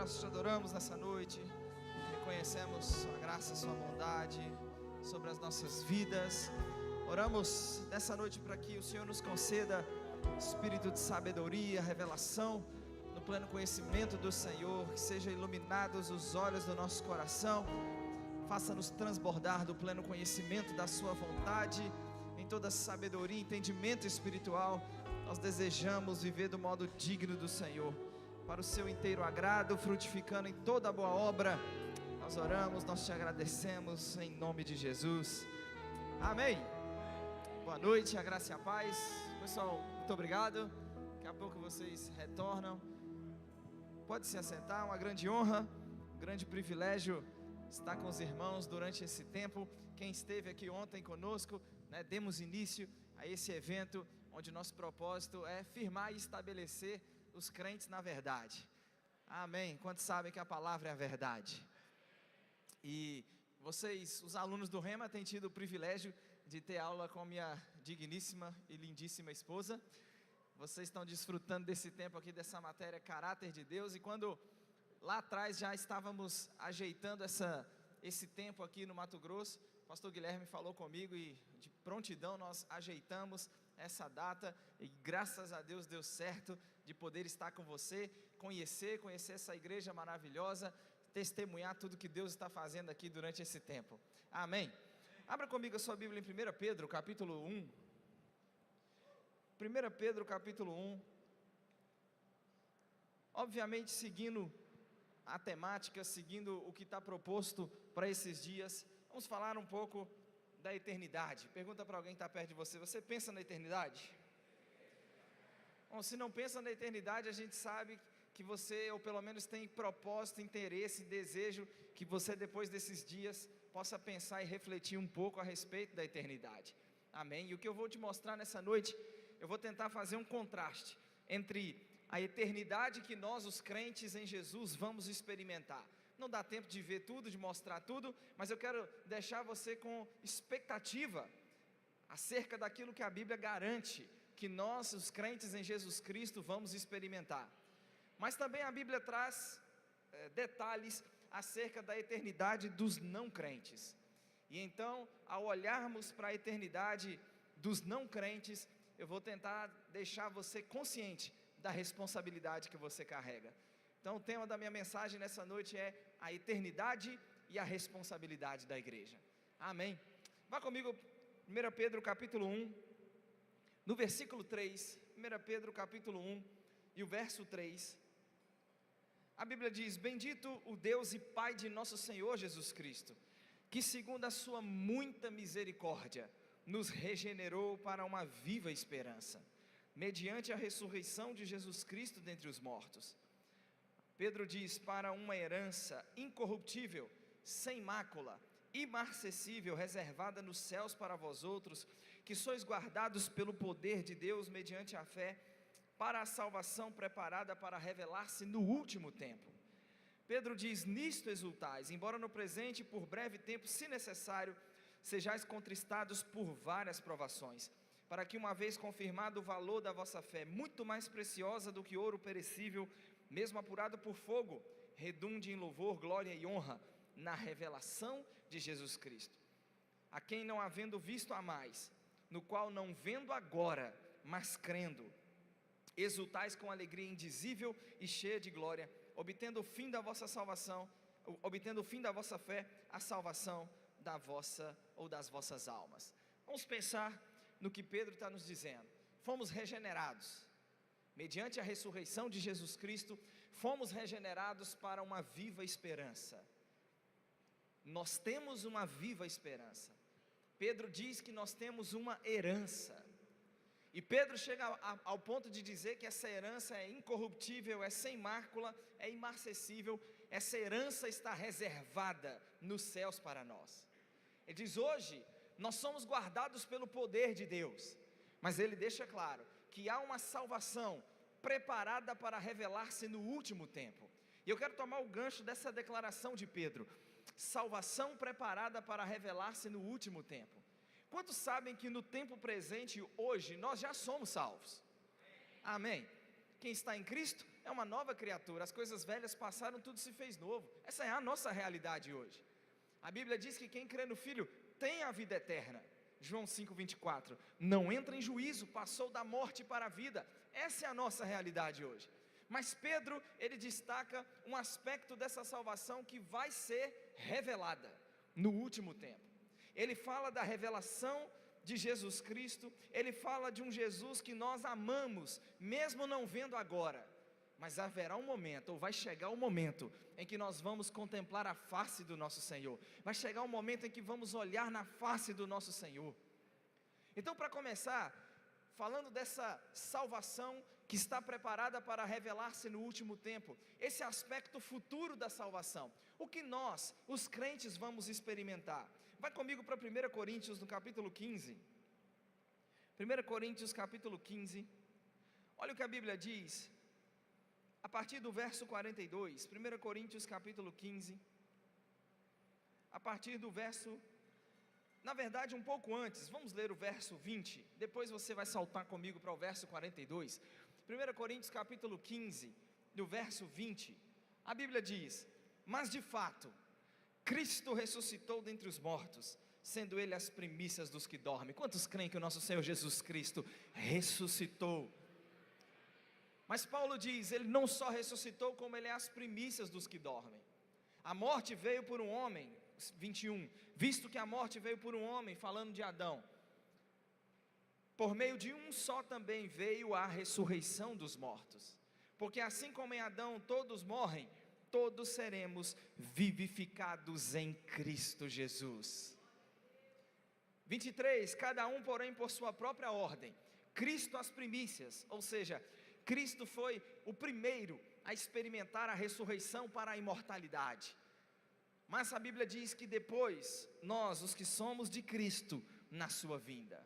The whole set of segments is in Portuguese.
nós te adoramos nessa noite, reconhecemos sua graça, sua bondade sobre as nossas vidas. Oramos nessa noite para que o Senhor nos conceda espírito de sabedoria, revelação, no pleno conhecimento do Senhor, que sejam iluminados os olhos do nosso coração, faça-nos transbordar do pleno conhecimento da sua vontade, em toda sabedoria e entendimento espiritual. Nós desejamos viver do modo digno do Senhor, para o seu inteiro agrado, frutificando em toda boa obra. Nós oramos, nós te agradecemos em nome de Jesus, amém. Boa noite, a graça e a paz. Pessoal, muito obrigado. Daqui a pouco vocês retornam. Pode se assentar, uma grande honra, um grande privilégio estar com os irmãos durante esse tempo. Quem esteve aqui ontem conosco, demos início a esse evento, onde nosso propósito é firmar e estabelecer os crentes na verdade, amém. Quantos sabem que a palavra é a verdade? E vocês, os alunos do Rema, têm tido o privilégio de ter aula com minha digníssima e lindíssima esposa. Vocês estão desfrutando desse tempo aqui, dessa matéria caráter de Deus. E quando lá atrás já estávamos ajeitando esse tempo aqui no Mato Grosso, o pastor Guilherme falou comigo e de prontidão nós ajeitamos essa data, e graças a Deus deu certo de poder estar com você, conhecer essa igreja maravilhosa, testemunhar tudo que Deus está fazendo aqui durante esse tempo, amém. Abra comigo a sua Bíblia em 1 Pedro capítulo 1, 1 Pedro capítulo 1, obviamente seguindo a temática, seguindo o que está proposto para esses dias. Vamos falar um pouco da eternidade. Pergunta para alguém que está perto de você: você pensa na eternidade? Bom, se não pensa na eternidade, a gente sabe que você, ou pelo menos tem propósito, interesse, desejo, que você depois desses dias possa pensar e refletir um pouco a respeito da eternidade, amém. E o que eu vou te mostrar nessa noite, eu vou tentar fazer um contraste entre a eternidade que nós, os crentes em Jesus, vamos experimentar. Não dá tempo de ver tudo, de mostrar tudo, mas eu quero deixar você com expectativa acerca daquilo que a Bíblia garante que nós, os crentes em Jesus Cristo, vamos experimentar. Mas também a Bíblia traz detalhes acerca da eternidade dos não crentes. E então, ao olharmos para a eternidade dos não crentes, eu vou tentar deixar você consciente da responsabilidade que você carrega. Então o tema da minha mensagem nessa noite é a eternidade e a responsabilidade da igreja, amém. Vá comigo, 1 Pedro capítulo 1, no versículo 3, 1 Pedro capítulo 1 e o verso 3, a Bíblia diz: bendito o Deus e Pai de nosso Senhor Jesus Cristo, que segundo a sua muita misericórdia, nos regenerou para uma viva esperança, mediante a ressurreição de Jesus Cristo dentre os mortos. Pedro diz: para uma herança incorruptível, sem mácula, imarcessível, reservada nos céus para vós outros, que sois guardados pelo poder de Deus, mediante a fé, para a salvação preparada para revelar-se no último tempo. Pedro diz: nisto exultais, embora no presente, por breve tempo, se necessário, sejais contristados por várias provações, para que, uma vez confirmado o valor da vossa fé, muito mais preciosa do que ouro perecível, mesmo apurado por fogo, redunde em louvor, glória e honra, na revelação de Jesus Cristo, a quem não havendo visto há mais, no qual não vendo agora, mas crendo, exultais com alegria indizível e cheia de glória, obtendo o fim da vossa salvação, obtendo o fim da vossa fé, a salvação da vossa ou das vossas almas. Vamos pensar no que Pedro está nos dizendo. Fomos regenerados, mediante a ressurreição de Jesus Cristo, fomos regenerados para uma viva esperança. Nós temos uma viva esperança. Pedro diz que nós temos uma herança, e Pedro chega ao ponto de dizer que essa herança é incorruptível, é sem mácula, é imarcessível. Essa herança está reservada nos céus para nós. Ele diz: hoje nós somos guardados pelo poder de Deus, mas ele deixa claro que há uma salvação preparada para revelar-se no último tempo. E eu quero tomar o gancho dessa declaração de Pedro: salvação preparada para revelar-se no último tempo. Quantos sabem que no tempo presente, hoje, nós já somos salvos? Amém. Quem está em Cristo é uma nova criatura, as coisas velhas passaram, tudo se fez novo. Essa é a nossa realidade hoje. A Bíblia diz que quem crê no Filho tem a vida eterna. João 5,24, não entra em juízo, passou da morte para a vida. Essa é a nossa realidade hoje. Mas Pedro, ele destaca um aspecto dessa salvação que vai ser revelada no último tempo. Ele fala da revelação de Jesus Cristo, ele fala de um Jesus que nós amamos, mesmo não vendo agora. Mas haverá um momento, ou vai chegar um momento, em que nós vamos contemplar a face do nosso Senhor. Vai chegar um momento em que vamos olhar na face do nosso Senhor. Então, para começar, falando dessa salvação que está preparada para revelar-se no último tempo, esse aspecto futuro da salvação, o que nós, os crentes, vamos experimentar? Vai comigo para 1 Coríntios, no capítulo 15. 1 Coríntios, capítulo 15. Olha o que a Bíblia diz, a partir do verso 42. 1 Coríntios, capítulo 15. A partir do verso... Na verdade, um pouco antes, vamos ler o verso 20. Depois você vai saltar comigo para o verso 42. 1 Coríntios, capítulo 15, do verso 20. A Bíblia diz: mas de fato, Cristo ressuscitou dentre os mortos, sendo Ele as primícias dos que dormem. Quantos creem que o nosso Senhor Jesus Cristo ressuscitou? Mas Paulo diz, Ele não só ressuscitou, como Ele é as primícias dos que dormem. A morte veio por um homem, 21, visto que a morte veio por um homem, falando de Adão, por meio de um só também veio a ressurreição dos mortos, porque assim como em Adão todos morrem, todos seremos vivificados em Cristo Jesus. 23, cada um porém por sua própria ordem, Cristo as primícias, ou seja, Cristo foi o primeiro a experimentar a ressurreição para a imortalidade. Mas a Bíblia diz que depois, nós, os que somos de Cristo, na sua vinda.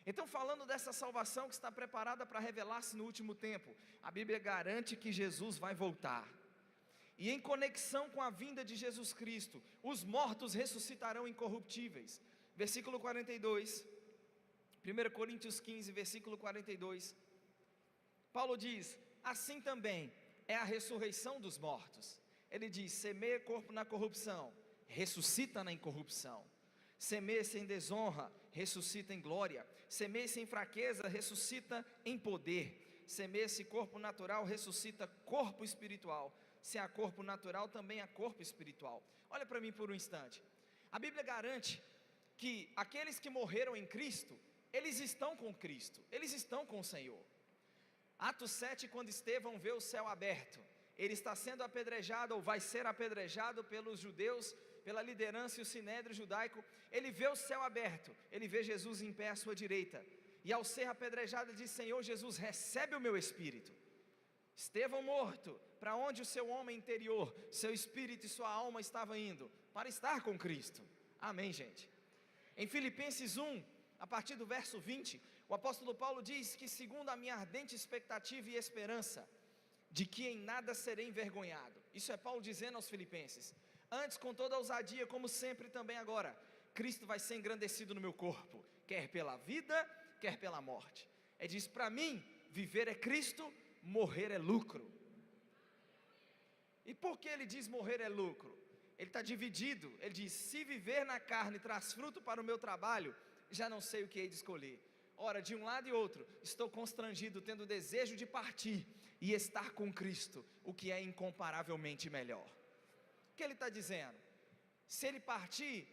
Então, falando dessa salvação que está preparada para revelar-se no último tempo, a Bíblia garante que Jesus vai voltar. E em conexão com a vinda de Jesus Cristo, os mortos ressuscitarão incorruptíveis. Versículo 42, 1 Coríntios 15, versículo 42. Paulo diz, assim também é a ressurreição dos mortos. Ele diz, semeia corpo na corrupção, ressuscita na incorrupção. Semeia-se em desonra, ressuscita em glória. Semeia-se em fraqueza, ressuscita em poder. Semeia-se corpo natural, ressuscita corpo espiritual. Se há corpo natural, também há corpo espiritual. Olha para mim por um instante. A Bíblia garante que aqueles que morreram em Cristo, eles estão com Cristo, eles estão com o Senhor. Atos 7, quando Estevão vê o céu aberto, ele está sendo apedrejado, ou vai ser apedrejado pelos judeus, pela liderança e o sinédrio judaico. Ele vê o céu aberto, ele vê Jesus em pé à sua direita, e ao ser apedrejado diz, Senhor Jesus, recebe o meu espírito. Estevão morto, para onde o seu homem interior, seu espírito e sua alma estavam indo? Para estar com Cristo. Amém, gente? Em Filipenses 1, a partir do verso 20, o apóstolo Paulo diz que segundo a minha ardente expectativa e esperança, de que em nada serei envergonhado. Isso é Paulo dizendo aos filipenses. Antes, com toda ousadia, como sempre também agora, Cristo vai ser engrandecido no meu corpo, quer pela vida, quer pela morte. Ele diz, para mim, viver é Cristo, morrer é lucro. E por que ele diz morrer é lucro? Ele está dividido, ele diz, se viver na carne traz fruto para o meu trabalho, já não sei o que hei de escolher. Ora, de um lado e outro, estou constrangido, tendo desejo de partir e estar com Cristo, o que é incomparavelmente melhor. O que ele está dizendo? Se ele partir,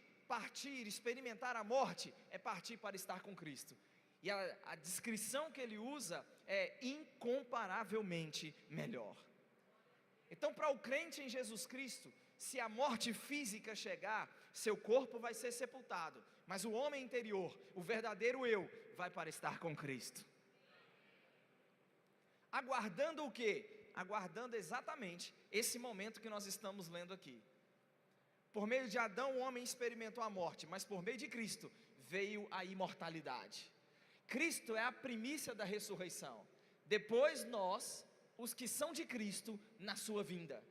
experimentar a morte, é partir para estar com Cristo. E a descrição que ele usa é incomparavelmente melhor. Então, para o crente em Jesus Cristo, se a morte física chegar, seu corpo vai ser sepultado, mas o homem interior, o verdadeiro eu, vai para estar com Cristo. Aguardando o quê? Aguardando exatamente esse momento que nós estamos lendo aqui. Por meio de Adão, o homem experimentou a morte, mas por meio de Cristo veio a imortalidade. Cristo é a primícia da ressurreição. Depois nós, os que são de Cristo, na sua vinda.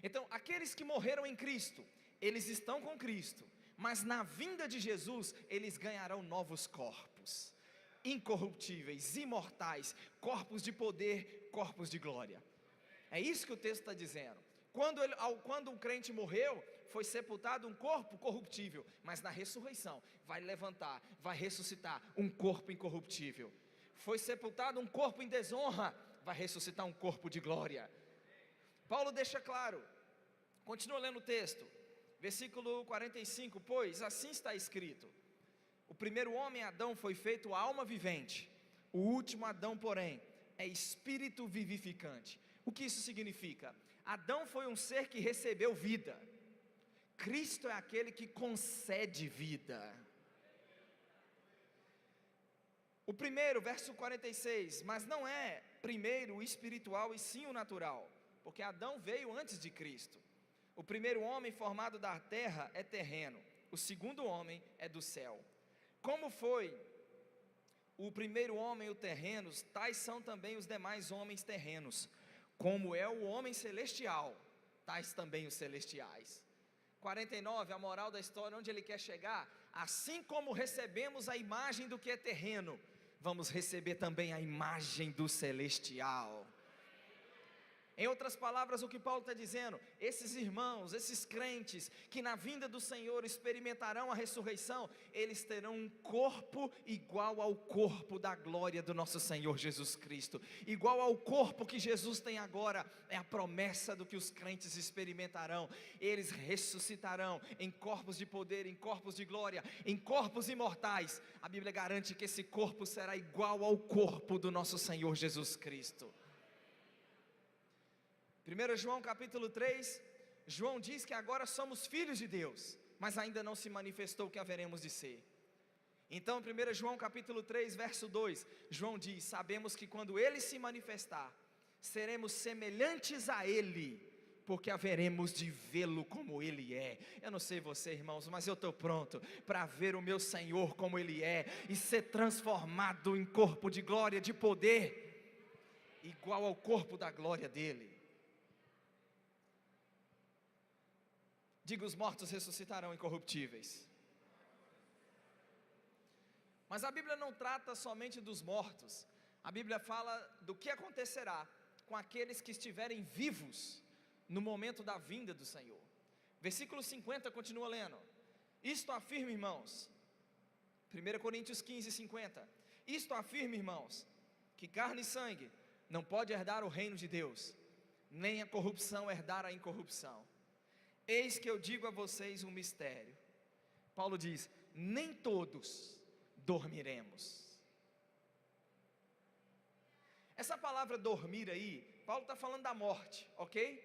Então, aqueles que morreram em Cristo, eles estão com Cristo, mas na vinda de Jesus, eles ganharão novos corpos, incorruptíveis, imortais, corpos de poder, corpos de glória. É isso que o texto está dizendo. Quando o crente morreu, foi sepultado um corpo corruptível, mas na ressurreição vai levantar, vai ressuscitar um corpo incorruptível. Foi sepultado um corpo em desonra, vai ressuscitar um corpo de glória. Paulo deixa claro, continua lendo o texto, versículo 45, pois assim está escrito: o primeiro homem, Adão, foi feito alma vivente, o último Adão, porém, é espírito vivificante. O que isso significa? Adão foi um ser que recebeu vida, Cristo é aquele que concede vida. O primeiro, verso 46, mas não é primeiro o espiritual e sim o natural, porque Adão veio antes de Cristo. O primeiro homem formado da terra é terreno, o segundo homem é do céu. Como foi o primeiro homem o terreno, tais são também os demais homens terrenos. Como é o homem celestial, tais também os celestiais. 49, a moral da história, onde ele quer chegar: assim como recebemos a imagem do que é terreno, vamos receber também a imagem do celestial. Em outras palavras, o que Paulo está dizendo: esses irmãos, esses crentes, que na vinda do Senhor experimentarão a ressurreição, eles terão um corpo igual ao corpo da glória do nosso Senhor Jesus Cristo, igual ao corpo que Jesus tem agora. É a promessa do que os crentes experimentarão. Eles ressuscitarão em corpos de poder, em corpos de glória, em corpos imortais. A Bíblia garante que esse corpo será igual ao corpo do nosso Senhor Jesus Cristo. 1 João capítulo 3, João diz que agora somos filhos de Deus, mas ainda não se manifestou o que haveremos de ser. Então 1 João capítulo 3, verso 2, João diz: sabemos que quando Ele se manifestar, seremos semelhantes a Ele, porque haveremos de vê-lo como Ele é. Eu não sei você, irmãos, mas eu estou pronto para ver o meu Senhor como Ele é, e ser transformado em corpo de glória, de poder, igual ao corpo da glória dEle. Diga: os mortos ressuscitarão incorruptíveis. Mas a Bíblia não trata somente dos mortos. A Bíblia fala do que acontecerá com aqueles que estiverem vivos no momento da vinda do Senhor. Versículo 50 continua lendo: isto afirma, irmãos, 1 Coríntios 15, 50, isto afirma, irmãos, que carne e sangue não pode herdar o reino de Deus, nem a corrupção herdar a incorrupção. Eis que eu digo a vocês um mistério. Paulo diz: nem todos dormiremos. Essa palavra dormir aí, Paulo está falando da morte, ok?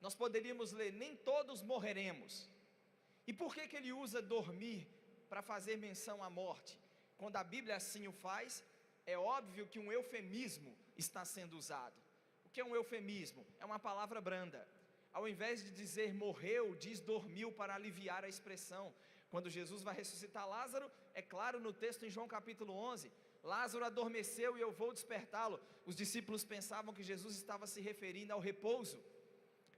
Nós poderíamos ler: nem todos morreremos. E por que ele usa dormir para fazer menção à morte? Quando a Bíblia assim o faz, é óbvio que um eufemismo está sendo usado. O que é um eufemismo? É uma palavra branda. Ao invés de dizer morreu, diz dormiu, para aliviar a expressão. Quando Jesus vai ressuscitar Lázaro, é claro no texto em João capítulo 11, Lázaro adormeceu e eu vou despertá-lo. Os discípulos pensavam que Jesus estava se referindo ao repouso.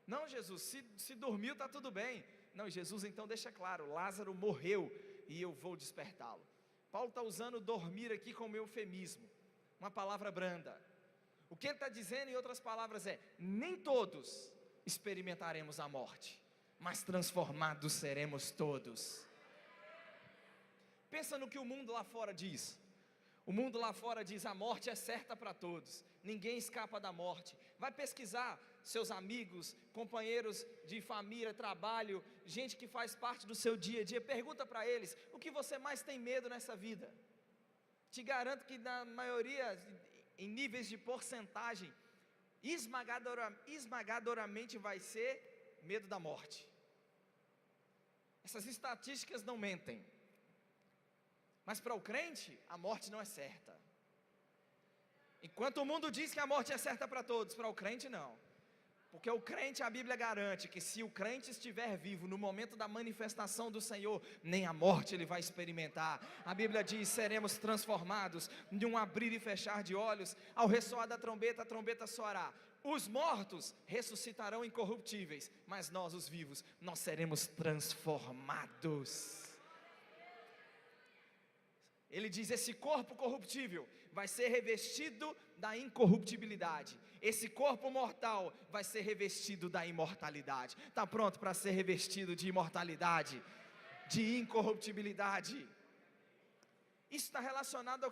Não, Jesus, se dormiu está tudo bem. Não, Jesus então deixa claro: Lázaro morreu e eu vou despertá-lo. Paulo está usando dormir aqui como eufemismo, uma palavra branda. O que ele está dizendo em outras palavras é: nem todos experimentaremos a morte, mas transformados seremos todos. Pensa no que o mundo lá fora diz. O mundo lá fora diz: a morte é certa para todos, ninguém escapa da morte. Vai pesquisar seus amigos, companheiros de família, trabalho, gente que faz parte do seu dia a dia, pergunta para eles: o que você mais tem medo nessa vida? Te garanto que na maioria, em níveis de porcentagem, esmagadoramente vai ser medo da morte. Essas estatísticas não mentem. Mas para o crente, a morte não é certa. Enquanto o mundo diz que a morte é certa para todos, para o crente não. Porque o crente, a Bíblia garante que se o crente estiver vivo no momento da manifestação do Senhor, nem a morte ele vai experimentar. A Bíblia diz: seremos transformados de um abrir e fechar de olhos. Ao ressoar da trombeta, a trombeta soará. Os mortos ressuscitarão incorruptíveis, mas nós, os vivos, nós seremos transformados. Ele diz: esse corpo corruptível vai ser revestido da incorruptibilidade, esse corpo mortal vai ser revestido da imortalidade. Está pronto para ser revestido de imortalidade, de incorruptibilidade? Isso está relacionado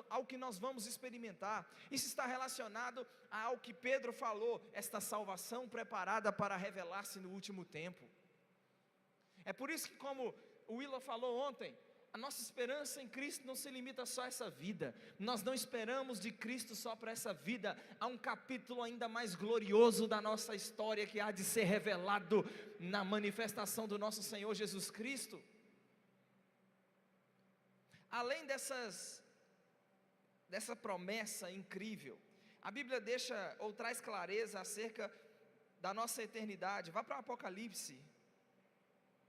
ao que nós vamos experimentar. Isso está relacionado ao que Pedro falou, esta salvação preparada para revelar-se no último tempo. É por isso que, como o Willa falou ontem, a nossa esperança em Cristo não se limita só a essa vida. Nós não esperamos de Cristo só para essa vida. Há um capítulo ainda mais glorioso da nossa história que há de ser revelado na manifestação do nosso Senhor Jesus Cristo. Além dessa promessa incrível, a Bíblia deixa ou traz clareza acerca da nossa eternidade. Vá para o Apocalipse,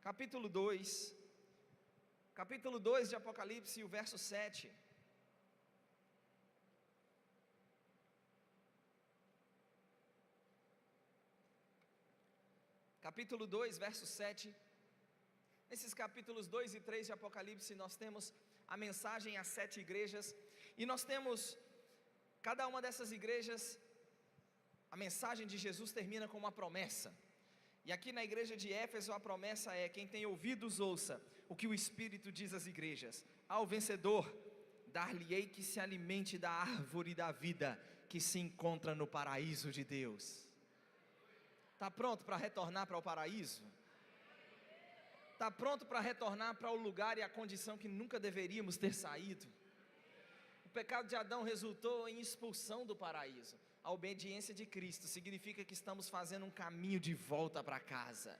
capítulo 2. Capítulo 2 de Apocalipse, o verso 7. Capítulo 2, verso 7. Nesses capítulos 2 e 3 de Apocalipse, nós temos a mensagem às 7 igrejas. E nós temos, cada uma dessas igrejas, a mensagem de Jesus termina com uma promessa. E aqui na igreja de Éfeso a promessa é: quem tem ouvidos ouça o que o Espírito diz às igrejas. Ao vencedor dar-lhe-ei que se alimente da árvore da vida que se encontra no paraíso de Deus. Está pronto para retornar para o paraíso? Está pronto para retornar para o lugar e a condição que nunca deveríamos ter saído? O pecado de Adão resultou em expulsão do paraíso. A obediência de Cristo significa que estamos fazendo um caminho de volta para casa.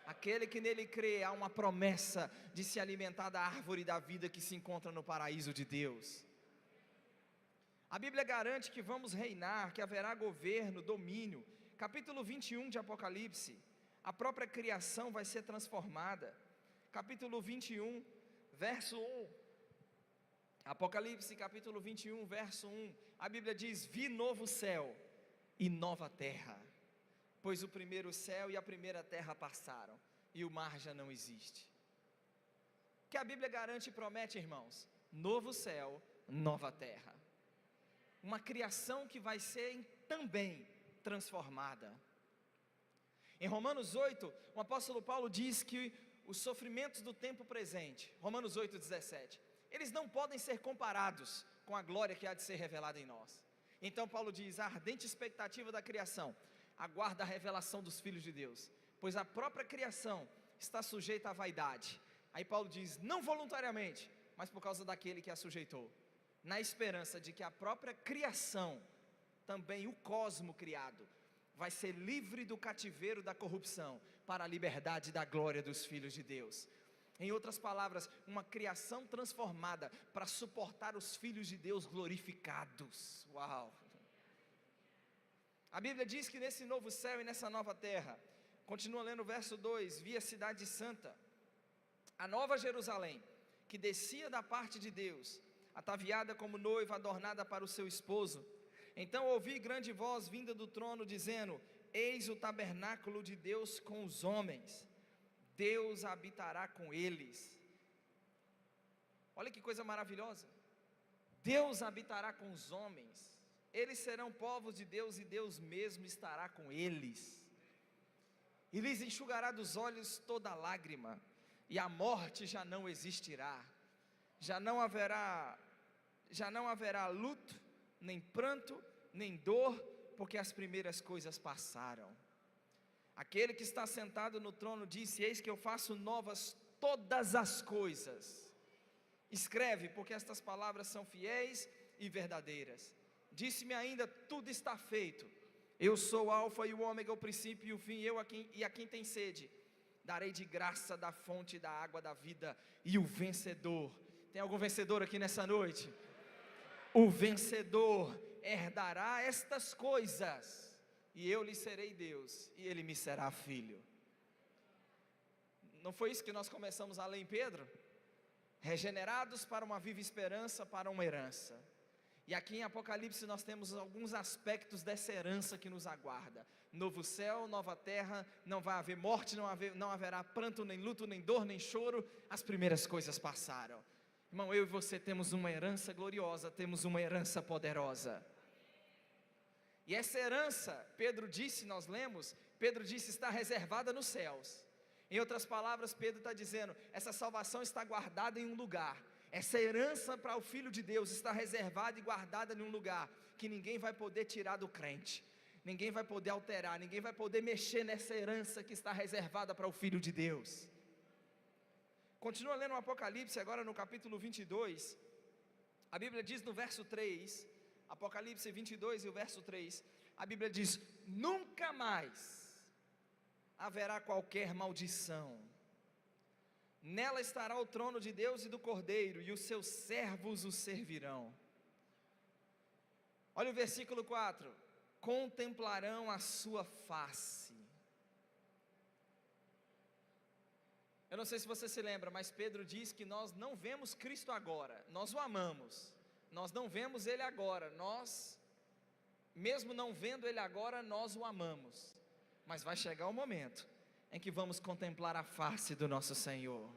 Aquele que nele crê, há uma promessa de se alimentar da árvore da vida que se encontra no paraíso de Deus. A Bíblia garante que vamos reinar, que haverá governo, domínio. Capítulo 21 de Apocalipse, a própria criação vai ser transformada. Capítulo 21, verso 1. Apocalipse capítulo 21, verso 1, a Bíblia diz: vi novo céu e nova terra, pois o primeiro céu e a primeira terra passaram, e o mar já não existe. O que a Bíblia garante e promete, irmãos? Novo céu, nova terra, uma criação que vai ser também transformada. Em Romanos 8, o apóstolo Paulo diz que os sofrimentos do tempo presente, Romanos 8, 17, eles não podem ser comparados com a glória que há de ser revelada em nós. Então Paulo diz: a ardente expectativa da criação aguarda a revelação dos filhos de Deus, pois a própria criação está sujeita à vaidade. Aí Paulo diz: não voluntariamente, mas por causa daquele que a sujeitou, na esperança de que a própria criação, também o cosmo criado, vai ser livre do cativeiro da corrupção, para a liberdade da glória dos filhos de Deus. Em outras palavras, uma criação transformada para suportar os filhos de Deus glorificados. Uau! A Bíblia diz que nesse novo céu e nessa nova terra, continua lendo o verso 2, vi a cidade santa, a nova Jerusalém, que descia da parte de Deus, ataviada como noiva adornada para o seu esposo. Então ouvi grande voz vinda do trono dizendo: eis o tabernáculo de Deus com os homens, Deus habitará com eles. Olha que coisa maravilhosa. Deus habitará com os homens, eles serão povos de Deus e Deus mesmo estará com eles, e lhes enxugará dos olhos toda lágrima, e a morte já não existirá, já não haverá luto, nem pranto, nem dor, porque as primeiras coisas passaram. Aquele que está sentado no trono disse: eis que eu faço novas todas as coisas. Escreve, porque estas palavras são fiéis e verdadeiras. Disse-me ainda: tudo está feito. Eu sou o alfa e o ômega, o princípio e o fim. E a quem tem sede, darei de graça da fonte da água da vida. E o vencedor, tem algum vencedor aqui nessa noite? O vencedor herdará estas coisas, e eu lhe serei Deus, e ele me será filho. Não foi isso que nós começamos a ler em Pedro? Regenerados para uma viva esperança, para uma herança. E aqui em Apocalipse nós temos alguns aspectos dessa herança que nos aguarda. Novo céu, nova terra, não vai haver morte, não haverá pranto, nem luto, nem dor, nem choro. As primeiras coisas passaram. Irmão, eu e você temos uma herança gloriosa, temos uma herança poderosa. E essa herança, Pedro disse, nós lemos, Pedro disse, está reservada nos céus. Em outras palavras, Pedro está dizendo, essa salvação está guardada em um lugar. Essa herança para o Filho de Deus está reservada e guardada em um lugar que ninguém vai poder tirar do crente. Ninguém vai poder alterar, ninguém vai poder mexer nessa herança que está reservada para o Filho de Deus. Continua lendo o Apocalipse agora no capítulo 22. A Bíblia diz no verso 3, Apocalipse 22 e o verso 3, a Bíblia diz, nunca mais haverá qualquer maldição. Nela estará o trono de Deus e do Cordeiro, e os seus servos o servirão. Olha o versículo 4, contemplarão a sua face. Eu não sei se você se lembra, mas Pedro diz que nós não vemos Cristo agora, nós o amamos, nós não vemos Ele agora, nós, mesmo não vendo Ele agora, nós o amamos, mas vai chegar o momento em que vamos contemplar a face do nosso Senhor.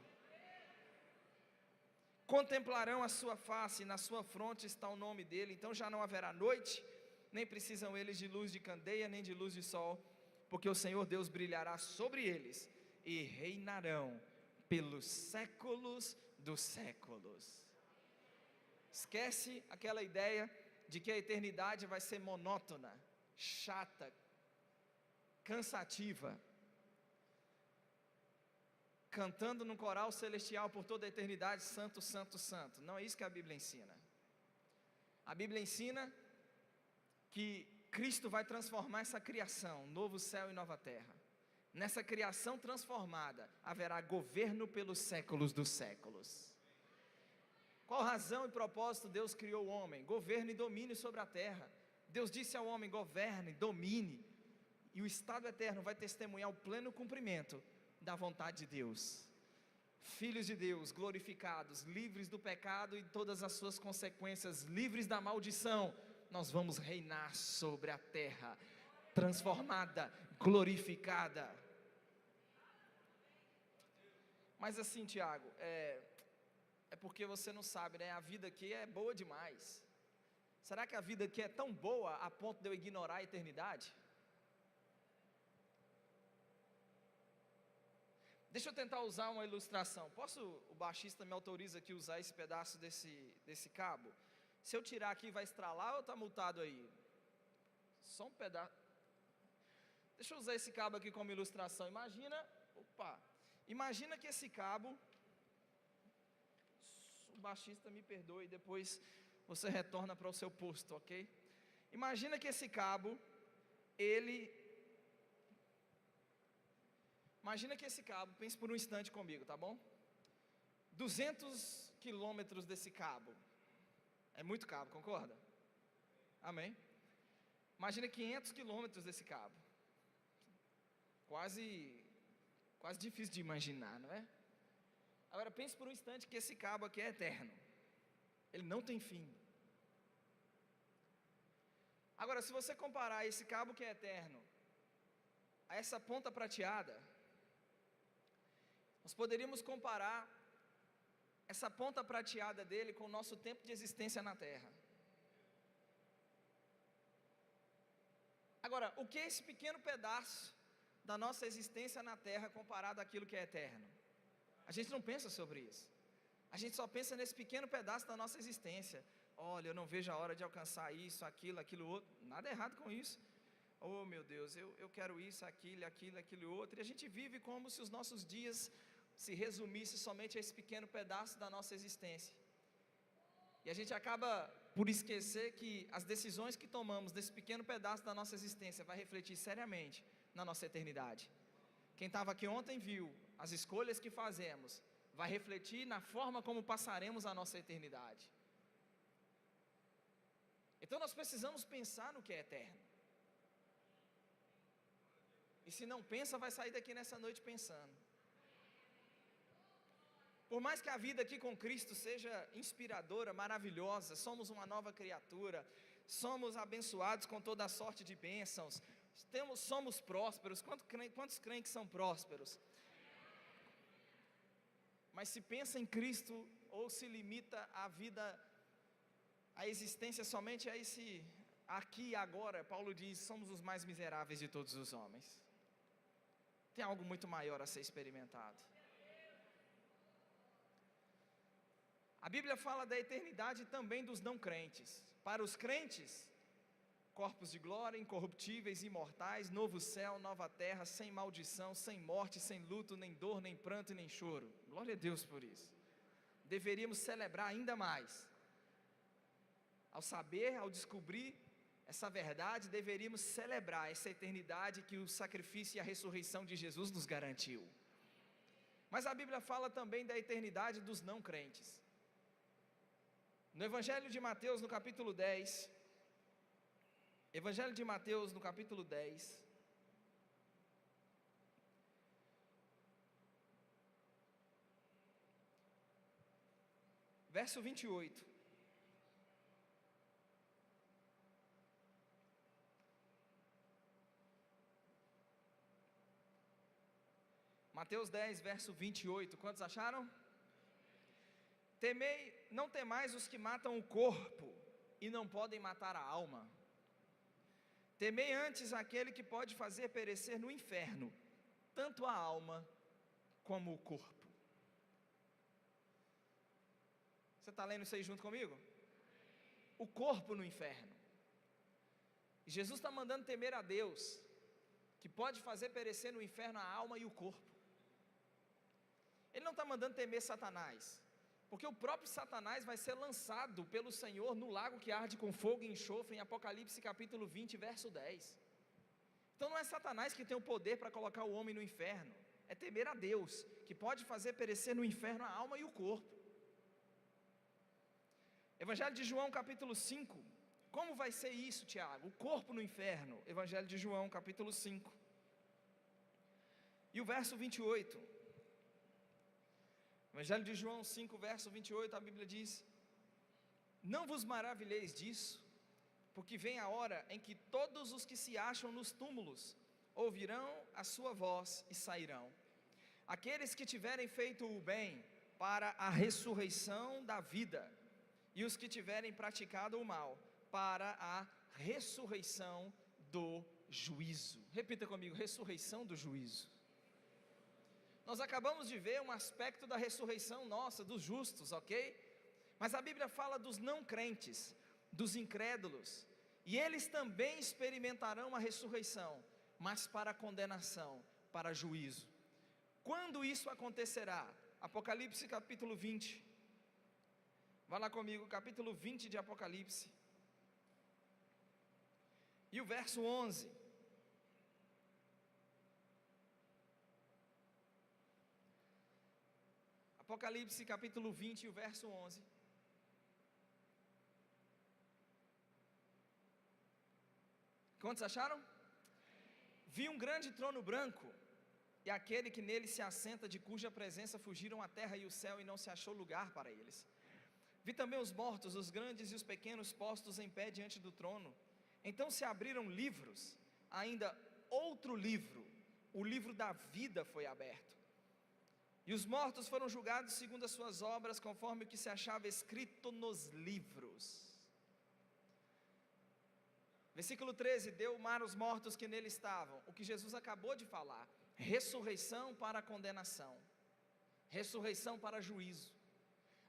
Contemplarão a sua face, e na sua fronte está o nome dele, então já não haverá noite, nem precisam eles de luz de candeia, nem de luz de sol, porque o Senhor Deus brilhará sobre eles, e reinarão pelos séculos dos séculos. Esquece aquela ideia de que a eternidade vai ser monótona, chata, cansativa, cantando num coral celestial por toda a eternidade, santo, santo, santo. Não é isso que a Bíblia ensina. A Bíblia ensina que Cristo vai transformar essa criação, novo céu e nova terra. Nessa criação transformada, haverá governo pelos séculos dos séculos. Qual razão e propósito Deus criou o homem? Governo e domínio sobre a terra. Deus disse ao homem, governe, domine, e o estado eterno vai testemunhar o pleno cumprimento da vontade de Deus. Filhos de Deus, glorificados, livres do pecado e todas as suas consequências, livres da maldição, nós vamos reinar sobre a terra, transformada, glorificada. Mas assim, Tiago, é porque você não sabe, né? A vida aqui é boa demais. Será que a vida aqui é tão boa a ponto de eu ignorar a eternidade? Deixa eu tentar usar uma ilustração. O baixista me autoriza aqui usar esse pedaço desse cabo? Se eu tirar aqui, vai estralar ou está multado aí? Só um pedaço. Deixa eu usar esse cabo aqui como ilustração. Imagina que esse cabo, o baixista me perdoe, depois você retorna para o seu posto, ok? Imagina que esse cabo, pense por um instante comigo, tá bom? 200 quilômetros desse cabo, é muito cabo, concorda? Amém? Imagina 500 quilômetros desse cabo, quase difícil de imaginar, não é? Agora pense por um instante que esse cabo aqui é eterno, ele não tem fim. Agora, se você comparar esse cabo que é eterno a essa ponta prateada, nós poderíamos comparar essa ponta prateada dele com o nosso tempo de existência na terra. Agora, o que é esse pequeno pedaço da nossa existência na terra comparado àquilo que é eterno? A gente não pensa sobre isso. A gente só pensa nesse pequeno pedaço da nossa existência. Olha, eu não vejo a hora de alcançar isso, aquilo outro. Nada errado com isso. Oh meu Deus, eu quero isso, aquilo outro. E a gente vive como se os nossos dias se resumissem somente a esse pequeno pedaço da nossa existência. E a gente acaba por esquecer que as decisões que tomamos desse pequeno pedaço da nossa existência vai refletir seriamente na nossa eternidade. Quem estava aqui ontem viu, as escolhas que fazemos vai refletir na forma como passaremos a nossa eternidade. Então nós precisamos pensar no que é eterno. E se não pensa, vai sair daqui nessa noite pensando. Por mais que a vida aqui com Cristo seja inspiradora, maravilhosa, somos uma nova criatura, somos abençoados com toda a sorte de bênçãos, somos prósperos. Quantos creem que são prósperos? Mas se pensa em Cristo, ou se limita a vida, a existência somente a esse aqui e agora. Paulo diz: somos os mais miseráveis de todos os homens. Tem algo muito maior a ser experimentado. A Bíblia fala da eternidade também dos não crentes. Para os crentes, corpos de glória, incorruptíveis, imortais, novo céu, nova terra, sem maldição, sem morte, sem luto, nem dor, nem pranto e nem choro. Glória a Deus por isso. Deveríamos celebrar ainda mais. Ao saber, ao descobrir essa verdade, deveríamos celebrar essa eternidade que o sacrifício e a ressurreição de Jesus nos garantiu. Mas a Bíblia fala também da eternidade dos não crentes. No Evangelho de Mateus, no capítulo 10, Evangelho de Mateus, no capítulo 10, verso 28. Mateus 10, verso 28, quantos acharam? Temei, não temais os que matam o corpo e não podem matar a alma. Temei antes aquele que pode fazer perecer no inferno, tanto a alma como o corpo. Você está lendo isso aí junto comigo? O corpo no inferno. Jesus está mandando temer a Deus, que pode fazer perecer no inferno a alma e o corpo. Ele não está mandando temer Satanás, porque o próprio Satanás vai ser lançado pelo Senhor no lago que arde com fogo e enxofre, em Apocalipse capítulo 20, verso 10. Então não é Satanás que tem o poder para colocar o homem no inferno, é temer a Deus, que pode fazer perecer no inferno a alma e o corpo. Evangelho de João capítulo 5, como vai ser isso, Tiago? O corpo no inferno. Evangelho de João capítulo 5, e o verso 28. Evangelho de João 5, verso 28, a Bíblia diz: não vos maravilheis disso, porque vem a hora em que todos os que se acham nos túmulos ouvirão a sua voz e sairão. Aqueles que tiverem feito o bem para a ressurreição da vida, e os que tiverem praticado o mal para a ressurreição do juízo. Repita comigo: ressurreição do juízo. Nós acabamos de ver um aspecto da ressurreição nossa, dos justos, ok? Mas a Bíblia fala dos não crentes, dos incrédulos, e eles também experimentarão a ressurreição, mas para condenação, para juízo. Quando isso acontecerá? Apocalipse capítulo 20. Vá lá comigo, capítulo 20 de Apocalipse, e o verso 11. Apocalipse capítulo 20 e o verso 11. Quantos acharam? Vi um grande trono branco, e aquele que nele se assenta, de cuja presença fugiram a terra e o céu, e não se achou lugar para eles. Vi também os mortos, os grandes e os pequenos, postos em pé diante do trono. Então se abriram livros, ainda outro livro, o livro da vida foi aberto. E os mortos foram julgados segundo as suas obras, conforme o que se achava escrito nos livros. Versículo 13, deu o mar os mortos que nele estavam. O que Jesus acabou de falar: ressurreição para condenação, ressurreição para juízo.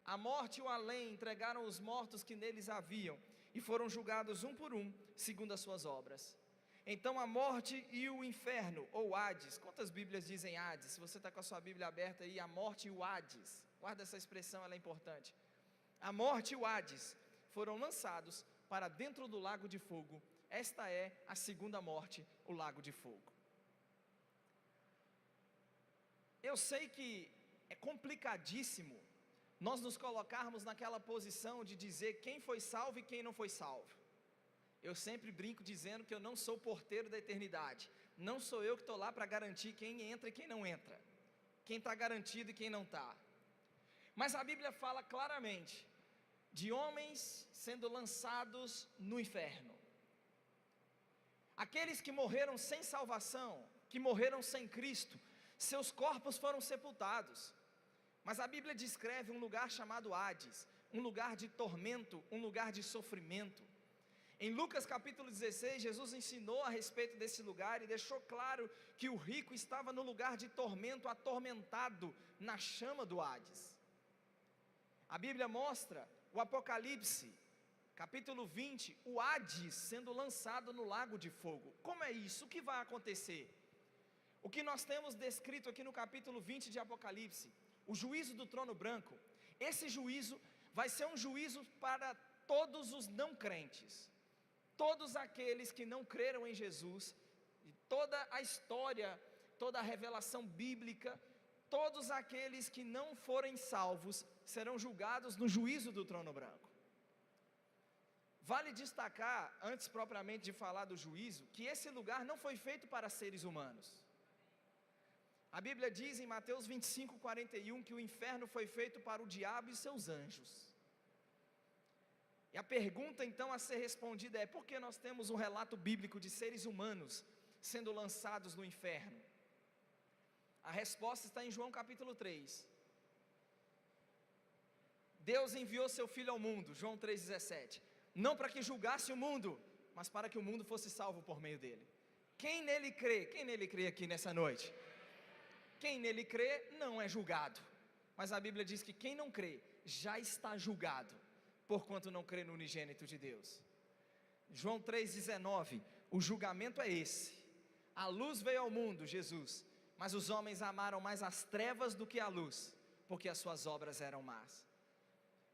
A morte e o além entregaram os mortos que neles haviam, e foram julgados um por um, segundo as suas obras. Então a morte e o inferno, ou Hades, quantas Bíblias dizem Hades? Se você está com a sua Bíblia aberta aí, a morte e o Hades, guarda essa expressão, ela é importante. A morte e o Hades foram lançados para dentro do lago de fogo. Esta é a segunda morte, o lago de fogo. Eu sei que é complicadíssimo nós nos colocarmos naquela posição de dizer quem foi salvo e quem não foi salvo. Eu sempre brinco dizendo que eu não sou porteiro da eternidade. Não sou eu que estou lá para garantir quem entra e quem não entra, quem está garantido e quem não está. Mas a Bíblia fala claramente de homens sendo lançados no inferno. Aqueles que morreram sem salvação, que morreram sem Cristo, seus corpos foram sepultados. Mas a Bíblia descreve um lugar chamado Hades, um lugar de tormento, um lugar de sofrimento. Em Lucas capítulo 16, Jesus ensinou a respeito desse lugar e deixou claro que o rico estava no lugar de tormento, atormentado na chama do Hades. A Bíblia mostra o Apocalipse, capítulo 20, o Hades sendo lançado no lago de fogo. Como é isso? O que vai acontecer? O que nós temos descrito aqui no capítulo 20 de Apocalipse, o juízo do trono branco, esse juízo vai ser um juízo para todos os não crentes, todos aqueles que não creram em Jesus, e toda a história, toda a revelação bíblica, todos aqueles que não forem salvos, serão julgados no juízo do trono branco. Vale destacar, antes propriamente de falar do juízo, que esse lugar não foi feito para seres humanos. A Bíblia diz em Mateus 25:41 que o inferno foi feito para o diabo e seus anjos. E a pergunta então a ser respondida é: por que nós temos um relato bíblico de seres humanos sendo lançados no inferno? A resposta está em João capítulo 3. Deus enviou seu Filho ao mundo, João 3,17, não para que julgasse o mundo, mas para que o mundo fosse salvo por meio dele. Quem nele crê? Quem nele crê aqui nessa noite? Quem nele crê não é julgado, mas a Bíblia diz que quem não crê já está julgado, porquanto não crê no unigênito de Deus. João 3,19, o julgamento é esse: a luz veio ao mundo, Jesus, mas os homens amaram mais as trevas do que a luz, porque as suas obras eram más.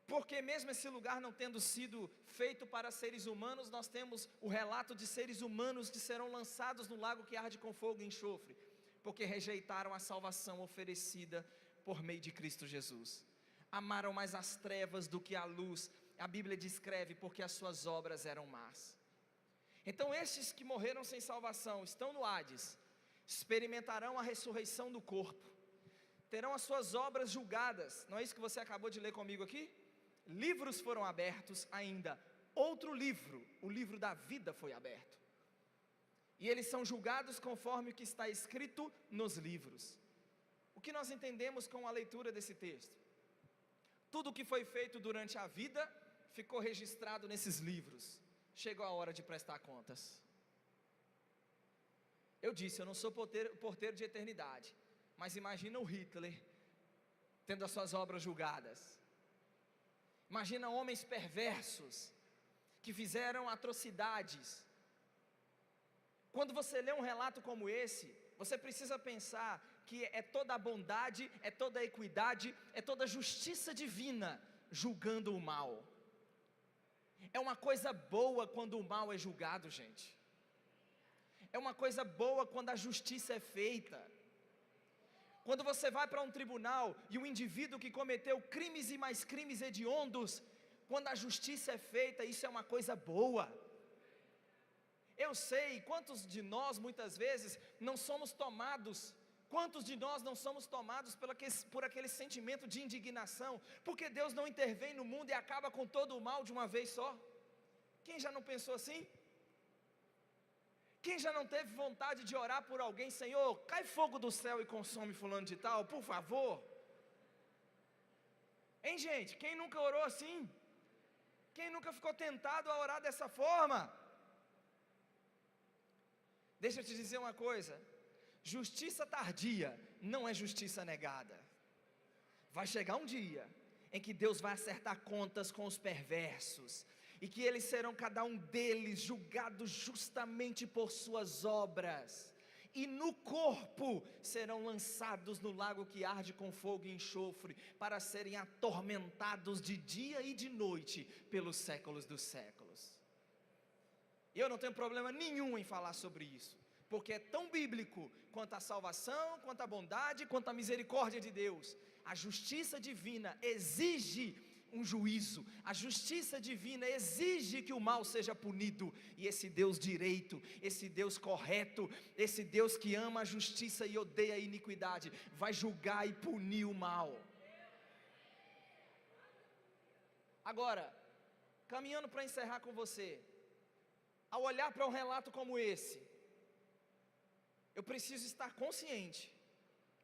Porque mesmo esse lugar não tendo sido feito para seres humanos, nós temos o relato de seres humanos que serão lançados no lago que arde com fogo e enxofre, porque rejeitaram a salvação oferecida por meio de Cristo Jesus. Amaram mais as trevas do que a luz. A Bíblia descreve porque as suas obras eram más. Então estes que morreram sem salvação estão no Hades, experimentarão a ressurreição do corpo, terão as suas obras julgadas. Não é isso que você acabou de ler comigo aqui? Livros foram abertos ainda, outro livro, o livro da vida foi aberto, e eles são julgados conforme o que está escrito nos livros. O que nós entendemos com a leitura desse texto? Tudo o que foi feito durante a vida ficou registrado nesses livros. Chegou a hora de prestar contas. Eu disse, eu não sou porteiro de eternidade, mas imagina o Hitler tendo as suas obras julgadas. Imagina homens perversos que fizeram atrocidades. Quando você lê um relato como esse, você precisa pensar que é toda a bondade, é toda a equidade, é toda a justiça divina julgando o mal. É uma coisa boa quando o mal é julgado, gente. É uma coisa boa quando a justiça é feita. Quando você vai para um tribunal e o indivíduo que cometeu crimes e mais crimes hediondos, quando a justiça é feita, isso é uma coisa boa. Eu sei, quantos de nós muitas vezes não somos tomados, quantos de nós não somos tomados por aquele sentimento de indignação, porque Deus não intervém no mundo e acaba com todo o mal de uma vez só? Quem já não pensou assim? Quem já não teve vontade de orar por alguém: Senhor, cai fogo do céu e consome fulano de tal, por favor? Hein, gente? Quem nunca orou assim? Quem nunca ficou tentado a orar dessa forma? Deixa eu te dizer uma coisa: justiça tardia não é justiça negada. Vai chegar um dia em que Deus vai acertar contas com os perversos, e que eles serão, cada um deles, julgados justamente por suas obras, e no corpo serão lançados no lago que arde com fogo e enxofre, para serem atormentados de dia e de noite pelos séculos dos séculos. Eu não tenho problema nenhum em falar sobre isso, porque é tão bíblico quanto a salvação, quanto a bondade, quanto a misericórdia de Deus. A justiça divina exige um juízo, a justiça divina exige que o mal seja punido, e esse Deus direito, esse Deus correto, esse Deus que ama a justiça e odeia a iniquidade, vai julgar e punir o mal. Agora, caminhando para encerrar com você, ao olhar para um relato como esse, eu preciso estar consciente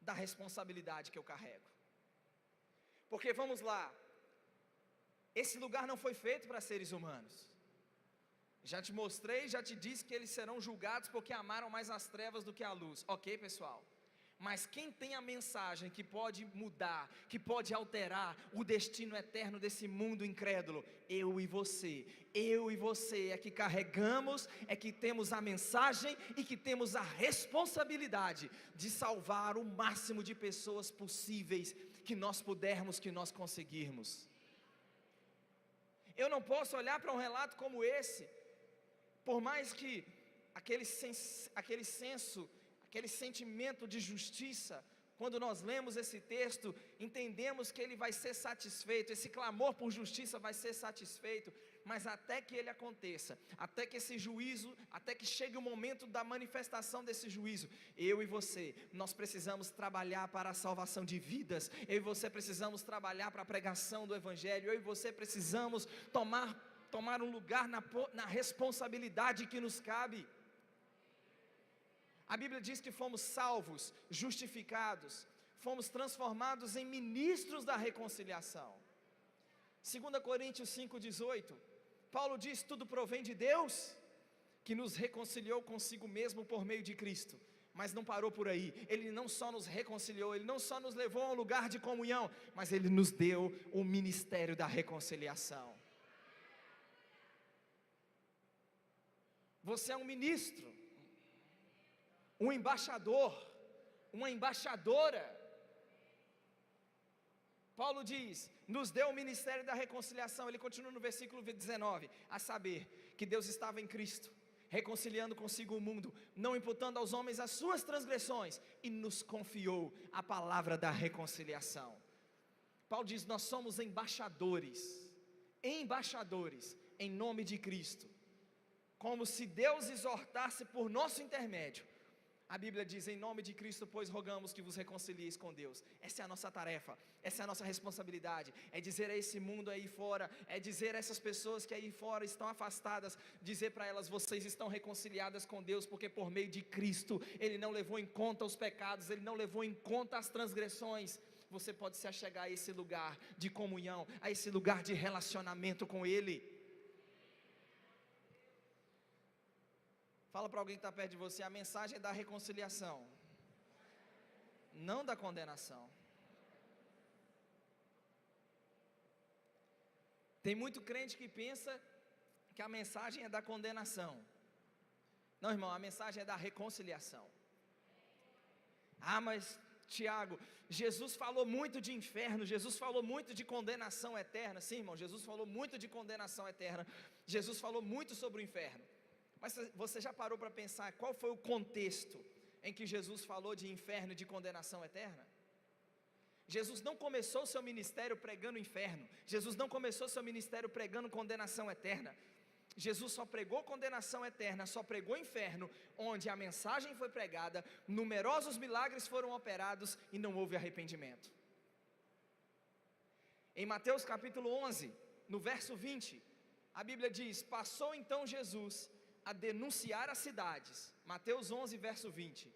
da responsabilidade que eu carrego. Porque vamos lá, esse lugar não foi feito para seres humanos. Já te mostrei, já te disse que eles serão julgados porque amaram mais as trevas do que a luz. Ok, pessoal? Mas quem tem a mensagem que pode mudar, que pode alterar o destino eterno desse mundo incrédulo? Eu e você é que carregamos, é que temos a mensagem e que temos a responsabilidade de salvar o máximo de pessoas possíveis que nós pudermos, que nós conseguirmos. Eu não posso olhar para um relato como esse, por mais que aquele senso, aquele sentimento de justiça, quando nós lemos esse texto, entendemos que ele vai ser satisfeito, esse clamor por justiça vai ser satisfeito, mas até que ele aconteça, até que esse juízo, até que chegue o momento da manifestação desse juízo, eu e você, nós precisamos trabalhar para a salvação de vidas, eu e você precisamos trabalhar para a pregação do Evangelho, eu e você precisamos tomar um lugar na responsabilidade que nos cabe. A Bíblia diz que fomos salvos, justificados, fomos transformados em ministros da reconciliação. 2 Coríntios 5,18, Paulo diz: tudo provém de Deus, que nos reconciliou consigo mesmo por meio de Cristo. Mas não parou por aí, Ele não só nos reconciliou, Ele não só nos levou a um lugar de comunhão, mas Ele nos deu o ministério da reconciliação. Você é um ministro, um embaixador, uma embaixadora. Paulo diz, nos deu o ministério da reconciliação. Ele continua no versículo 19, a saber, que Deus estava em Cristo, reconciliando consigo o mundo, não imputando aos homens as suas transgressões, e nos confiou a palavra da reconciliação. Paulo diz, nós somos embaixadores em nome de Cristo, como se Deus exortasse por nosso intermédio. A Bíblia diz, em nome de Cristo, pois rogamos que vos reconcilieis com Deus. Essa é a nossa tarefa, essa é a nossa responsabilidade, é dizer a esse mundo aí fora, é dizer a essas pessoas que aí fora estão afastadas, dizer para elas, vocês estão reconciliadas com Deus, porque por meio de Cristo, Ele não levou em conta os pecados, Ele não levou em conta as transgressões. Você pode se achegar a esse lugar de comunhão, a esse lugar de relacionamento com Ele. Fala para alguém que está perto de você, a mensagem é da reconciliação, não da condenação. Tem muito crente que pensa que a mensagem é da condenação. Não, irmão, a mensagem é da reconciliação. Ah, mas Tiago, Jesus falou muito de inferno, Jesus falou muito de condenação eterna. Sim, irmão, Jesus falou muito de condenação eterna, Jesus falou muito sobre o inferno. Mas você já parou para pensar qual foi o contexto em que Jesus falou de inferno e de condenação eterna? Jesus não começou seu ministério pregando inferno, Jesus não começou seu ministério pregando condenação eterna. Jesus só pregou condenação eterna, só pregou inferno, onde a mensagem foi pregada, numerosos milagres foram operados e não houve arrependimento. Em Mateus capítulo 11, no verso 20, a Bíblia diz, passou então Jesus a denunciar as cidades. Mateus 11 verso 20,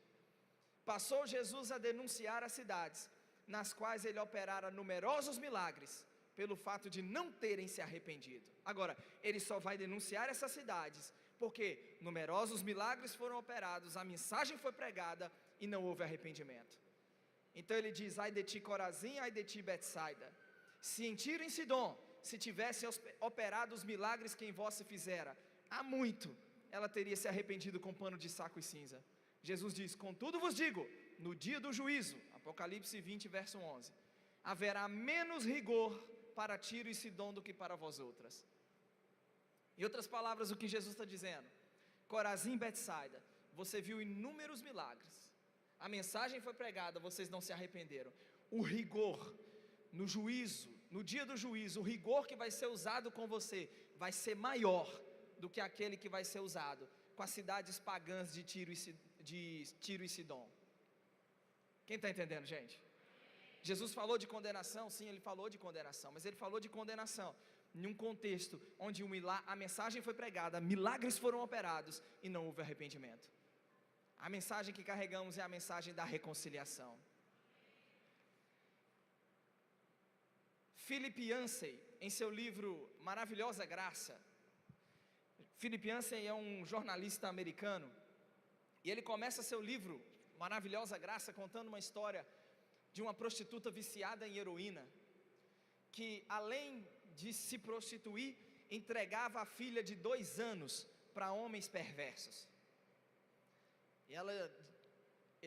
passou Jesus a denunciar as cidades, nas quais ele operara numerosos milagres, pelo fato de não terem se arrependido. Agora, ele só vai denunciar essas cidades, porque numerosos milagres foram operados, a mensagem foi pregada e não houve arrependimento. Então ele diz, ai de ti Corazim, ai de ti Betsaida, se em Tiro e em Sidom, se tivessem operado os milagres que em vós se fizera, há muito, ela teria se arrependido com pano de saco e cinza. Jesus diz, contudo vos digo, no dia do juízo, Apocalipse 20 verso 11, haverá menos rigor para Tiro e Sidom do que para vós outras. Em outras palavras, o que Jesus está dizendo, Corazim e Betsaida, você viu inúmeros milagres, a mensagem foi pregada, vocês não se arrependeram. O rigor no juízo, no dia do juízo, o rigor que vai ser usado com você vai ser maior do que aquele que vai ser usado com as cidades pagãs de Tiro e Sidom. Quem está entendendo, gente? Jesus falou de condenação, sim, ele falou de condenação, mas ele falou de condenação em um contexto onde a mensagem foi pregada, milagres foram operados e não houve arrependimento. A mensagem que carregamos é a mensagem da reconciliação. Philip Yancey, em seu livro Maravilhosa Graça. Philip Yancey é um jornalista americano, e ele começa seu livro Maravilhosa Graça contando uma história de uma prostituta viciada em heroína, que além de se prostituir, entregava a filha de 2 anos para homens perversos. E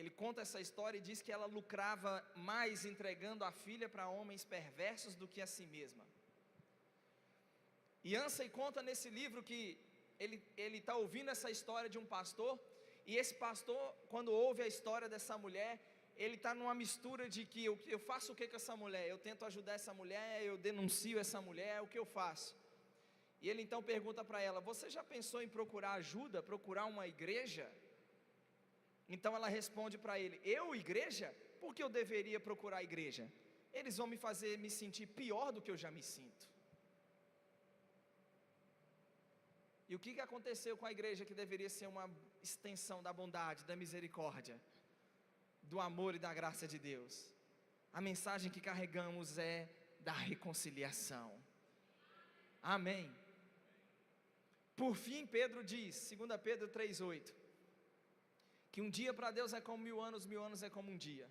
ele conta essa história e diz que ela lucrava mais entregando a filha para homens perversos do que a si mesma. E Yancey conta nesse livro que ele está ouvindo essa história de um pastor, e esse pastor, quando ouve a história dessa mulher, ele está numa mistura de que eu faço o que com essa mulher? Eu tento ajudar essa mulher, eu denuncio essa mulher, o que eu faço? E ele então pergunta para ela: você já pensou em procurar ajuda, procurar uma igreja? Então ela responde para ele: eu, igreja? Por que eu deveria procurar a igreja? Eles vão me fazer me sentir pior do que eu já me sinto. E o que aconteceu com a igreja, que deveria ser uma extensão da bondade, da misericórdia, do amor e da graça de Deus? A mensagem que carregamos é da reconciliação. Amém. Por fim, Pedro diz, 2 Pedro 3,8, que um dia para Deus é como 1000 anos, 1000 anos é como um dia.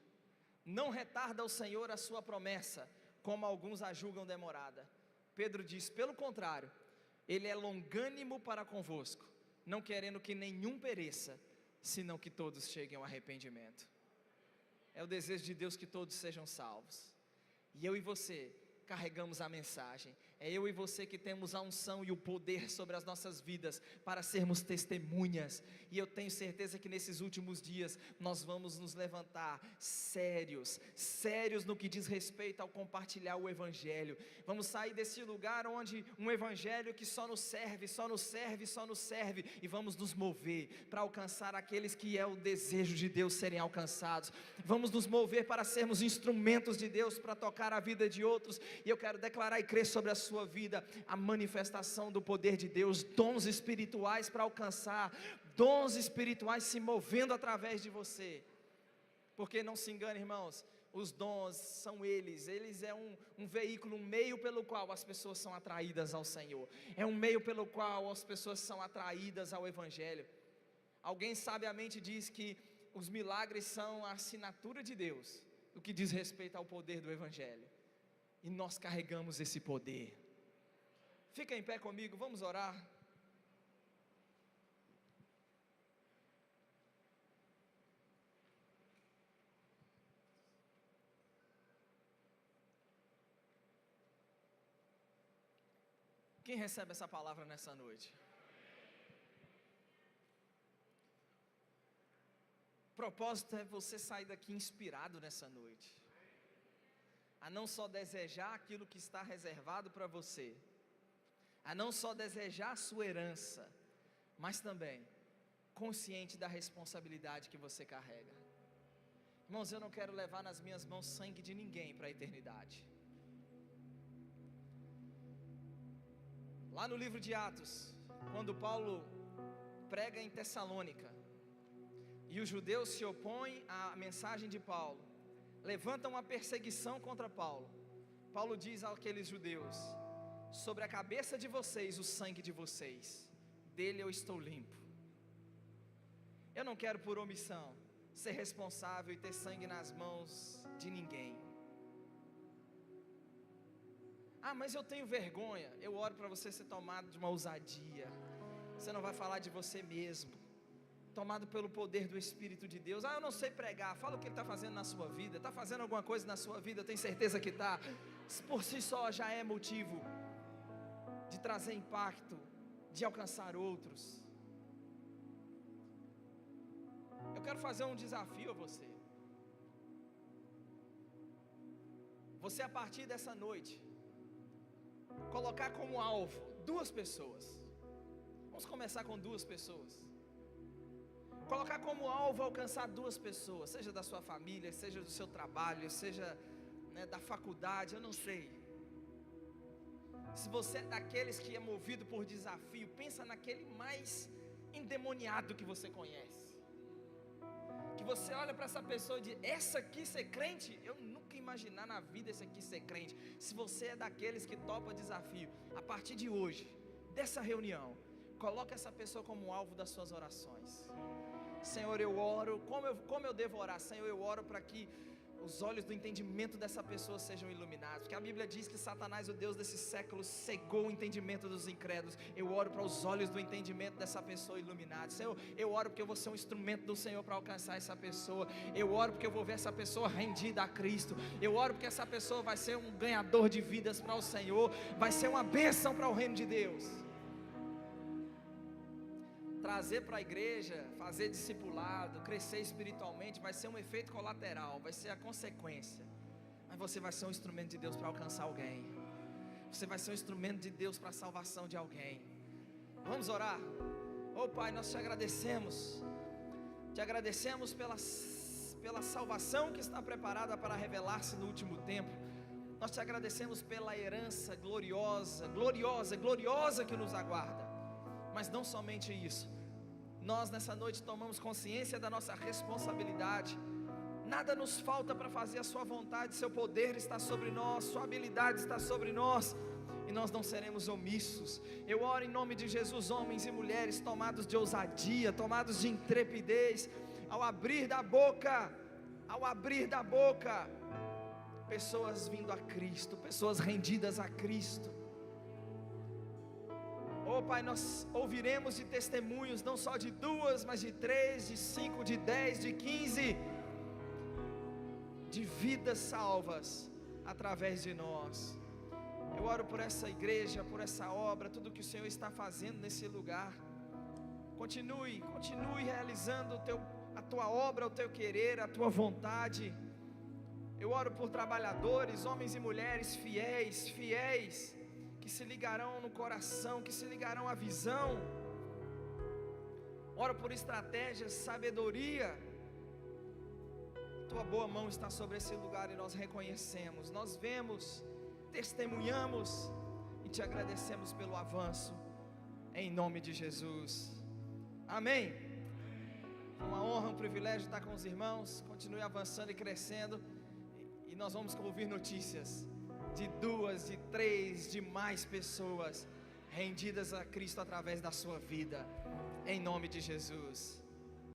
Não retarda o Senhor a sua promessa, como alguns a julgam demorada. Pedro diz, pelo contrário, Ele é longânimo para convosco, não querendo que nenhum pereça, senão que todos cheguem ao arrependimento. É o desejo de Deus que todos sejam salvos. E eu e você carregamos a mensagem. É eu e você que temos a unção e o poder sobre as nossas vidas para sermos testemunhas. E eu tenho certeza que nesses últimos dias nós vamos nos levantar sérios no que diz respeito ao compartilhar o Evangelho. Vamos sair desse lugar onde um Evangelho que só nos serve, e vamos nos mover para alcançar aqueles que é o desejo de Deus serem alcançados. Vamos nos mover para sermos instrumentos de Deus para tocar a vida de outros. E eu quero declarar e crer sobre a sua vida a manifestação do poder de Deus, dons espirituais para alcançar, dons espirituais se movendo através de você. Porque não se engane, irmãos, os dons são eles é um veículo, um meio pelo qual as pessoas são atraídas ao Senhor, é um meio pelo qual as pessoas são atraídas ao Evangelho. Alguém sabiamente diz que os milagres são a assinatura de Deus, no que diz respeito ao poder do Evangelho. E nós carregamos esse poder. Fica em pé comigo, vamos orar. Quem recebe essa palavra nessa noite? O propósito é você sair daqui inspirado nessa noite, a não só desejar aquilo que está reservado para você, a não só desejar a sua herança, mas também consciente da responsabilidade que você carrega. Irmãos, eu não quero levar nas minhas mãos sangue de ninguém para a eternidade. Lá no livro de Atos, quando Paulo prega em Tessalônica, e os judeus se opõem à mensagem de Paulo, levantam uma perseguição contra Paulo. Paulo diz àqueles judeus: sobre a cabeça de vocês o sangue de vocês, dele eu estou limpo. Eu não quero por omissão ser responsável e ter sangue nas mãos de ninguém. Ah, mas eu tenho vergonha. Eu oro para você ser tomado de uma ousadia. Você não vai falar de você mesmo, tomado pelo poder do Espírito de Deus. Ah, eu não sei pregar. Fala o que Ele está fazendo na sua vida. Está fazendo alguma coisa na sua vida? Eu tenho certeza que está. Por si só já é motivo de trazer impacto, de alcançar outros. Eu quero fazer um desafio a você. Você, a partir dessa noite, colocar como alvo 2 pessoas. Vamos começar com 2 pessoas. Colocar como alvo alcançar 2 pessoas, seja da sua família, seja do seu trabalho, seja da faculdade, eu não sei. Se você é daqueles que é movido por desafio, pensa naquele mais endemoniado que você conhece, que você olha para essa pessoa e diz: essa aqui ser crente? Eu nunca imaginar na vida esse aqui ser crente. Se você é daqueles que topa desafio, a partir de hoje, dessa reunião, coloque essa pessoa como alvo das suas orações. Senhor, eu oro, como eu devo orar? Senhor, eu oro para que os olhos do entendimento dessa pessoa sejam iluminados, porque a Bíblia diz que Satanás, o Deus desse século, cegou o entendimento dos incrédulos. Eu oro para os olhos do entendimento dessa pessoa iluminados. Senhor, eu oro porque eu vou ser um instrumento do Senhor para alcançar essa pessoa. Eu oro porque eu vou ver essa pessoa rendida a Cristo. Eu oro porque essa pessoa vai ser um ganhador de vidas para o Senhor, vai ser uma bênção para o reino de Deus. Trazer para a igreja, fazer discipulado, crescer espiritualmente, vai ser um efeito colateral, vai ser a consequência. Mas você vai ser um instrumento de Deus para alcançar alguém. Você vai ser um instrumento de Deus para a salvação de alguém. Vamos orar. Oh Pai, nós te agradecemos. Te agradecemos pela salvação que está preparada para revelar-se no último tempo. Nós te agradecemos pela herança gloriosa, gloriosa, gloriosa que nos aguarda. Mas não somente isso, nós nessa noite tomamos consciência da nossa responsabilidade. Nada nos falta para fazer a sua vontade, seu poder está sobre nós, sua habilidade está sobre nós, e nós não seremos omissos. Eu oro em nome de Jesus, homens e mulheres tomados de ousadia, tomados de intrepidez, ao abrir da boca, pessoas vindo a Cristo, pessoas rendidas a Cristo. Oh Pai, nós ouviremos de testemunhos, não só de 2, mas de 3, de 5, de 10, de 15, de vidas salvas através de nós. Eu oro por essa igreja, por essa obra, tudo que o Senhor está fazendo nesse lugar. Continue realizando a tua obra, o teu querer, a tua vontade. Eu oro por trabalhadores, homens e mulheres fiéis, que se ligarão no coração, que se ligarão à visão. Oro por estratégias, sabedoria. Tua boa mão está sobre esse lugar e nós reconhecemos, nós vemos, testemunhamos e te agradecemos pelo avanço, em nome de Jesus. Amém. Uma honra, um privilégio estar com os irmãos. Continue avançando e crescendo, e nós vamos ouvir notícias de 2, de 3, de mais pessoas rendidas a Cristo através da sua vida, em nome de Jesus.